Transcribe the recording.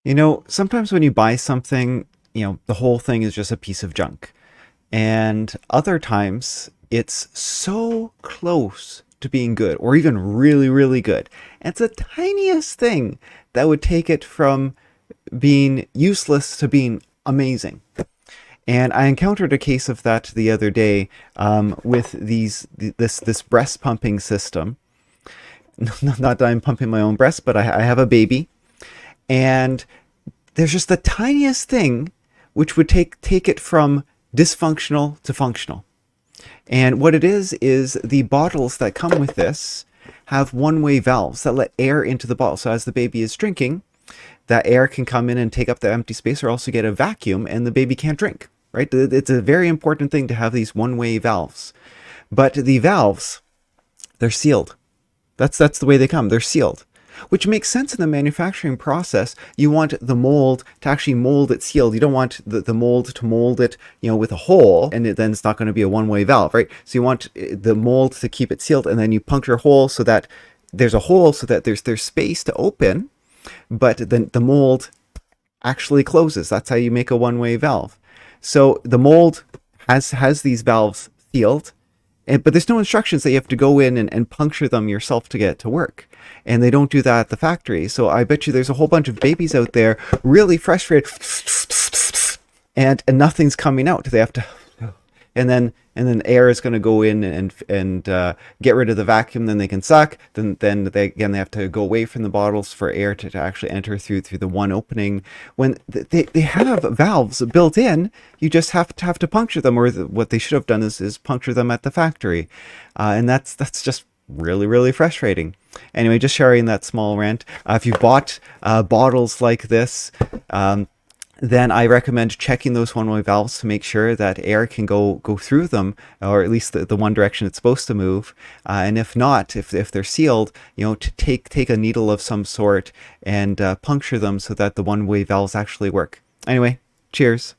Sometimes when you buy something, the whole thing is just a piece of junk. And other times it's so close to being good or even really, really good. And it's the tiniest thing that would take it from being useless to being amazing. And I encountered a case of that the other day with this breast pumping system. Not that I'm pumping my own breast, but I have a baby, and there's just the tiniest thing which would take it from dysfunctional to functional. And what it is the bottles that come with this have one-way valves that let air into the bottle. So as the baby is drinking, that air can come in and take up the empty space, or also get a vacuum and the baby can't drink, right? It's a very important thing to have these one-way valves. But the valves, they're sealed. That's the way they come. They're sealed, which makes sense in the manufacturing process. You want the mold to actually mold it sealed. You don't want the mold to mold it, with a hole, and then it's not going to be a one-way valve, right? So you want the mold to keep it sealed, and then you puncture a hole so that there's a hole, so that there's space to open, but then the mold actually closes. That's how you make a one-way valve. So the mold has these valves sealed, but there's no instructions that you have to go in and puncture them yourself to get it to work. And they don't do that at the factory. So I bet you there's a whole bunch of babies out there really frustrated, and nothing's coming out. They have to, and then air is going to go in and get rid of the vacuum. Then they can suck. Then they have to go away from the bottles for air to actually enter through the one opening. When they have valves built in, you just have to puncture them. Or what they should have done is puncture them at the factory, and that's just really, really frustrating. Anyway, just sharing that small rant. If you bought bottles like this, then I recommend checking those one-way valves to make sure that air can go through them, or at least the one direction it's supposed to move. And if not, if they're sealed, to take a needle of some sort and puncture them so that the one-way valves actually work. Anyway, cheers.